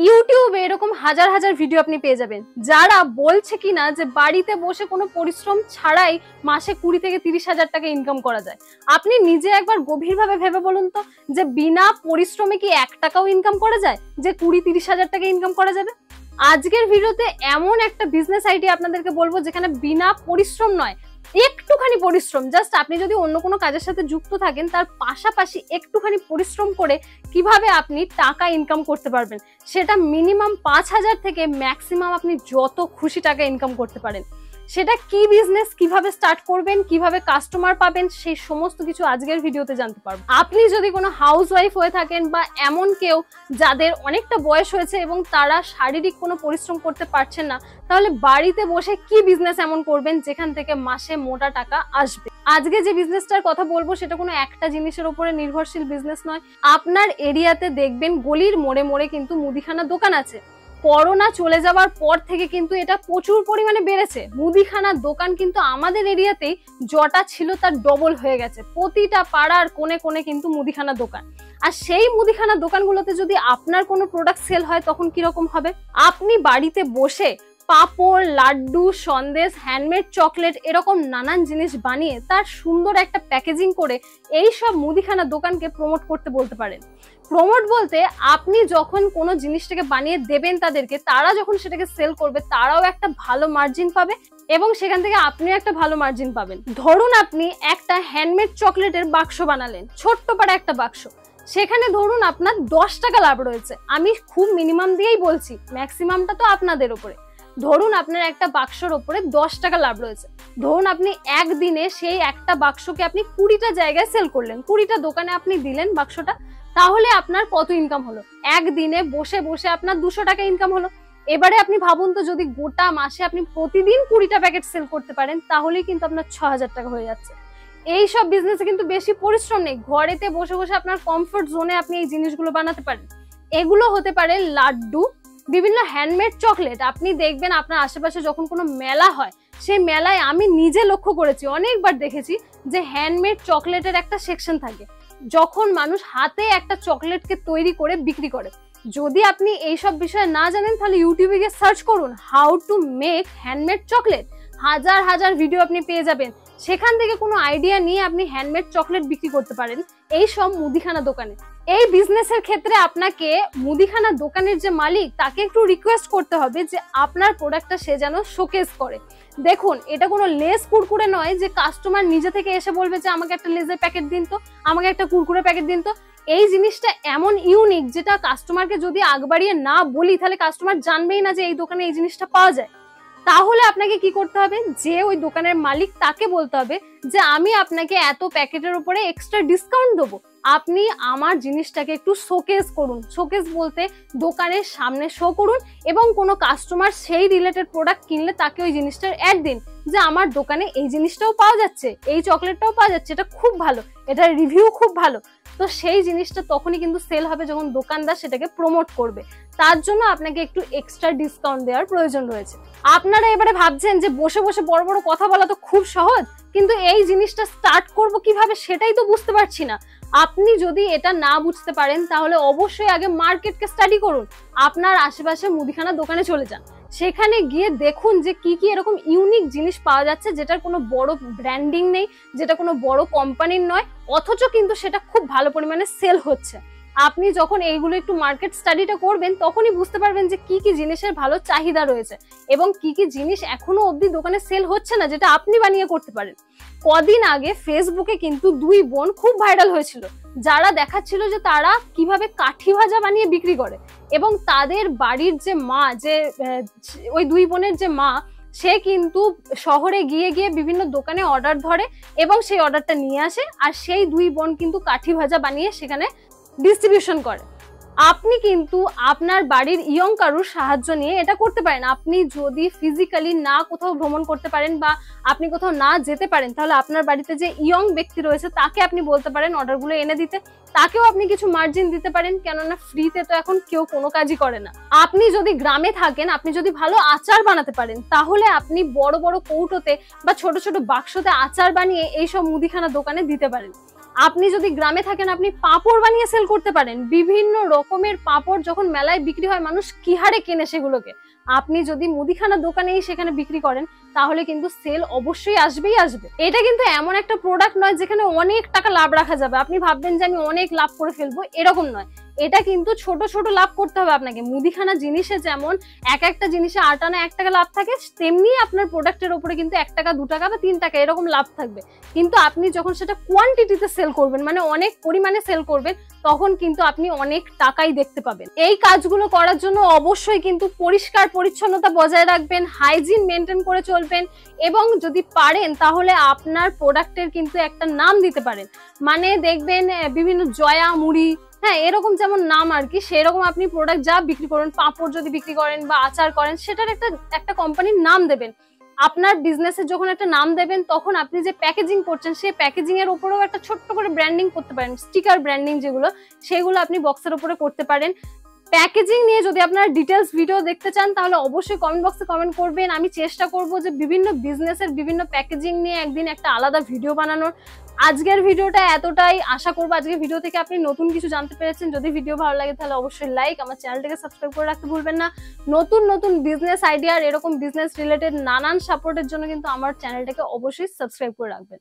ইউটিউবে এরকম হাজার হাজার ভিডিও আপনি পেয়ে যাবেন যারা বলছে কিনা যে বাড়িতে বসে কোনো পরিশ্রম ছাড়াই মাসে 20 থেকে 30,000 টাকা ইনকাম করা যায়। আপনি নিজে একবার গভীরভাবে ভেবে বলুন তো যে বিনা পরিশ্রমে কি 1 টাকাও ইনকাম করা যায়, যে 20-30,000 টাকা ইনকাম করা যাবে। আজকের ভিডিওতে এমন একটা বিজনেস আইডিয়া আপনাদেরকে বলবো যেখানে বিনা পরিশ্রম নয়, একটুখানি পরিশ্রম, জাস্ট আপনি যদি অন্য কোনো কাজের সাথে যুক্ত থাকেন তার পাশাপাশি একটুখানি পরিশ্রম করে কিভাবে আপনি টাকা ইনকাম করতে পারবেন, সেটা মিনিমাম 5,000 থেকে ম্যাক্সিমাম আপনি যত খুশি টাকা ইনকাম করতে পারেন। সেটা কি বিজনেস, কিভাবে স্টার্ট করবেন, কিভাবে কাস্টমার পাবেন, সেই সমস্ত কিছু আজকের ভিডিওতে জানতে পারবেন। আপনি যদি কোনো হাউস ওয়াইফ হয়ে থাকেন বা এমন কেউ যাদের অনেকটা বয়স হয়েছে এবং তারা শারীরিক কোনো পরিশ্রম করতে পারছেন না, তাহলে বাড়িতে বসে কি বিজনেস এমন করবেন যেখান থেকে মাসে মোটা টাকা আসবে। আজকে যে বিজনেসটার কথা বলবো সেটা কোনো একটা জিনিসের উপরে নির্ভরশীল বিজনেস নয়। আপনার এরিয়াতে দেখবেন গলির মোড়ে মোড়ে কিন্তু মুদিখানা দোকান আছে। করোনা চলে যাওয়ার পর থেকে কিন্তু এটা প্রচুর পরিমাণে বেড়েছে। মুদিখানার দোকান কিন্তু আমাদের এরিয়াতেই যটা ছিল তার ডবল হয়ে গেছে। প্রতিটা পাড়ার কোণে কোণে কিন্তু মুদিখানা দোকান। আর সেই মুদিখানা দোকানগুলোতে যদি আপনার কোনো প্রোডাক্ট সেল হয় তখন কিরকম হবে? আপনি বাড়িতে বসে পাঁপড়, লাড্ডু, সন্দেশ, হ্যান্ডমেড চকলেট এরকম নানান জিনিস বানিয়ে তার সুন্দর একটা প্যাকেজিং করে এই সব মুদিখানা দোকানকে প্রমোট করতে বলতে পারেন। প্রমোট বলতে আপনি যখন কোনো জিনিসটাকে বানিয়ে দেবেন তাদেরকে, তারা যখন সেটাকে সেল করবে তারাও একটা ভালো মার্জিন পাবে এবং সেখান থেকে আপনিও একটা ভালো মার্জিন পাবেন। ধরুন আপনি একটা হ্যান্ডমেড চকলেটের বাক্স বানালেন, ছোট্ট পাড়া একটা বাক্স, সেখানে ধরুন আপনার 10 টাকা লাভ রয়েছে। আমি খুব মিনিমাম দিয়েই বলছি, ম্যাক্সিমামটা তো আপনাদের উপরে। ধরুন আপনার একটা বাক্সর উপরে 10 টাকা লাভ রয়েছে। ধরুন আপনি একদিনে সেই একটা বাক্সকে আপনি 20টা জায়গায় সেল করলেন, 20টা দোকানে আপনি দিলেন বাক্সটা, তাহলে আপনার কত ইনকাম হলো? একদিনে বসে বসে আপনার 200 টাকা ইনকাম হলো। এবারে আপনি ভাবুন তো, যদি গোটা মাসে আপনি প্রতিদিন 20টা প্যাকেট সেল করতে পারেন তাহলেই কিন্তু আপনার 6,000 টাকা হয়ে যাচ্ছে। এই সব বিজনেসে কিন্তু বেশি পরিশ্রম নেই, ঘরেতে বসে বসে আপনার কমফোর্ট জোনে আপনি এই জিনিসগুলো বানাতে পারেন। এগুলো হতে পারে লাড্ডু, বিভিন্ন হ্যান্ডমেড চকলেট। আপনি দেখবেন আপনার আশেপাশে যখন কোনো মেলা হয়, সেই মেলায় আমি নিজে লক্ষ্য করেছি, অনেকবার দেখেছি যে হ্যান্ডমেড চকলেটের একটা সেকশন থাকে, যখন মানুষ হাতে একটা চকলেটকে তৈরি করে বিক্রি করে। যদি আপনি এইসব বিষয়ে না জানেন তাহলে ইউটিউবে গিয়ে সার্চ করুন how to make handmade chocolate. হাজার হাজার ভিডিও আপনি পেয়ে যাবেন, সেখান থেকে কোনো আইডিয়া নিয়ে আপনি হ্যান্ডমেড চকলেট বিক্রি করতে পারেন এই সব মুদিখানা দোকানে। এই বিজনেসের ক্ষেত্রে আপনাকে মুদিখানা দোকানের যে মালিক তাকে একটু রিকোয়েস্ট করতে হবে যে আপনার প্রোডাক্টটা সে যেন শোকেস করে। দেখুন, এটা কোনো লেস কুরকুরে নয় যে কাস্টমার নিজে থেকে এসে বলবে যে আমাকে একটা লেজের প্যাকেট দিন তো, আমাকে একটা কুরকুরে প্যাকেট দিন তো। এই জিনিসটা এমন ইউনিক যেটা কাস্টমারকে যদি আগ বাড়িয়ে না বলি তাহলে কাস্টমার জানবেই না যে এই দোকানে এই জিনিসটা পাওয়া যায়। তাহলে আপনাকে কি করতে হবে, যে ওই দোকানের মালিক তাকে বলতে হবে যে আমি আপনাকে এত প্যাকেটের উপরে এক্সট্রা ডিসকাউন্ট দেবো, আপনি আমার জিনিসটাকে একটু শোকেস করুন। শোকেস বলতে দোকানের সামনে শো করুন এবং কোনো কাস্টমার সেই রিলেটেড প্রোডাক্ট কিনলে তাকে ওই জিনিসটার অ্যাড দিন যে আমার দোকানে এই জিনিসটাও পাওয়া যাচ্ছে, এই চকলেটটাও পাওয়া যাচ্ছে, এটা খুব ভালো, এটার রিভিউ খুব ভালো। তো সেই জিনিসটা তখনই কিন্তু সেল হবে যখন দোকানদার সেটাকে প্রমোট করবে। তার জন্য আপনাকে একটু এক্সট্রা ডিসকাউন্ট দেওয়ার প্রয়োজন রয়েছে। আপনারা এবারে ভাবছেন যে বসে বসে বড় বড় কথা বলা তো খুব সহজ, কিন্তু এই জিনিসটা স্টার্ট করব কিভাবে সেটাই তো বুঝতে পারছি না। আপনি যদি এটা না বুঝতে পারেন তাহলে অবশ্যই আগে মার্কেটকে স্টাডি করুন। আপনার আশেপাশে মুদিখানা দোকানে চলে যান, সেখানে গিয়ে দেখুন যে কি কি এরকম ইউনিক জিনিস পাওয়া যাচ্ছে যেটার কোনো বড় ব্র্যান্ডিং নেই, যেটা কোনো বড় কোম্পানির নয়, অথচ কিন্তু সেটা খুব ভালো পরিমাণে সেল হচ্ছে। আপনি যখন এইগুলো একটু মার্কেট স্টাডিটা করবেন তখনই বুঝতে পারবেন যে কি কি জিনিসের ভালো চাহিদা রয়েছে এবং কি কি জিনিস এখনো অবধি দোকানে সেল হচ্ছে না যেটা আপনি বানিয়ে করতে পারেন। কদিন আগে ফেসবুকে কিন্তু 2 বোন খুব ভাইরাল হয়েছিল, যারা দেখাচ্ছিল যে তারা কিভাবে কাঠি ভাজা বানিয়ে বিক্রি করে এবং তাদের বাড়ির যে মা, যে ওই 2 বোনের যে মা, সে কিন্তু শহরে গিয়ে গিয়ে বিভিন্ন দোকানে অর্ডার ধরে এবং সেই অর্ডারটা নিয়ে আসে, আর সেই 2 বোন কিন্তু কাঠি ভাজা বানিয়ে সেখানে ডিস্ট্রিবিউশন করে। আপনি কিন্তু আপনার বাড়ির ইয়ং কারুর সাহায্য নিয়ে এটা করতে পারেন। আপনি যদি ফিজিক্যালি না কোথাও ভ্রমণ করতে পারেন বা আপনি কোথাও না যেতে পারেন, তাহলে আপনার বাড়িতে যে ইয়ং ব্যক্তি রয়েছে তাকে আপনি বলতে পারেন অর্ডারগুলো এনে দিতে, তাকেও আপনি কিছু মার্জিন দিতে পারেন, কেননা ফ্রিতে তো এখন কেউ কোনো কাজই করে না। আপনি যদি গ্রামে থাকেন, আপনি যদি ভালো আচার বানাতে পারেন, তাহলে আপনি বড় বড় কৌটোতে বা ছোট ছোট বাক্সতে আচার বানিয়ে এইসব মুদিখানা দোকানে দিতে পারেন। আপনি যদি গ্রামে থাকেন, আপনি পাঁপড় বানিয়ে সেল করতে পারেন। বিভিন্ন রকমের পাঁপড় যখন মেলায় বিক্রি হয়, মানুষ কি হারে কেনে সেগুলোকে। আপনি যদি মুদিখানা দোকানেই সেখানে বিক্রি করেন, তাহলে কিন্তু সেল অবশ্যই আসবেই আসবে। এটা কিন্তু এমন একটা প্রোডাক্ট নয় যেখানে অনেক টাকা লাভ রাখা যাবে। আপনি ভাববেন যে আমি অনেক লাভ করে ফেলবো, এরকম নয়। এটা কিন্তু ছোট ছোট লাভ করতে হবে আপনাকে। মুদিখানা জিনিসে যেমন এক একটা জিনিসে 8 আনা 1 টাকা লাভ থাকে, তেমনি আপনার প্রোডাক্টের উপরে কিন্তু 1 টাকা 2 টাকা বা 3 টাকা এরকম লাভ থাকবে। কিন্তু আপনি যখন সেটা কোয়ান্টিটিতে সেল করবেন, মানে অনেক পরিমাণে সেল করবেন, তখন কিন্তু আপনি অনেক টাকাই দেখতে পাবেন। এই কাজগুলো করার জন্য অবশ্যই কিন্তু পরিষ্কার পরিচ্ছন্নতা বজায় রাখবেন, হাইজিন মেনটেন করে চলবেন, এবং যদি পারেন তাহলে আপনার প্রোডাক্টের কিন্তু একটা নাম দিতে পারেন। মানে দেখবেন বিভিন্ন জয়া মুড়ি, হ্যাঁ এরকম যেমন নাম আর কি, সেরকম আপনি প্রোডাক্ট যা বিক্রি করেন, পাঁপড় যদি বিক্রি করেন বা আচার করেন, সেটার একটা কোম্পানির নাম দেবেন। আপনার বিজনেসের যখন একটা নাম দেবেন, তখন আপনি যে প্যাকেজিং করছেন, সেই প্যাকেজিং এর উপরেও একটা ছোট্ট করে ব্র্যান্ডিং করতে পারেন। স্টিকার ব্র্যান্ডিং যেগুলো, সেগুলো আপনি বক্সের উপরে করতে পারেন। প্যাকেজিং নিয়ে যদি আপনারা ডিটেলস ভিডিও দেখতে চান, তাহলে অবশ্যই কমেন্ট বক্সে কমেন্ট করবেন। আমি চেষ্টা করব যে বিভিন্ন বিজনেসের বিভিন্ন প্যাকেজিং নিয়ে একদিন একটা আলাদা ভিডিও বানানোর। আজকের ভিডিওটা এতটাই, আশা করবো আজকের ভিডিও থেকে আপনি নতুন কিছু জানতে পেরেছেন। যদি ভিডিও ভালো লাগে তাহলে অবশ্যই লাইক, আমার চ্যানেলটাকে সাবস্ক্রাইব করে রাখতে ভুলবেন না। নতুন নতুন বিজনেস আইডিয়া আর এরকম বিজনেস রিলেটেড নানান সাপোর্টের জন্য কিন্তু আমার চ্যানেলটাকে অবশ্যই সাবস্ক্রাইব করে রাখবেন।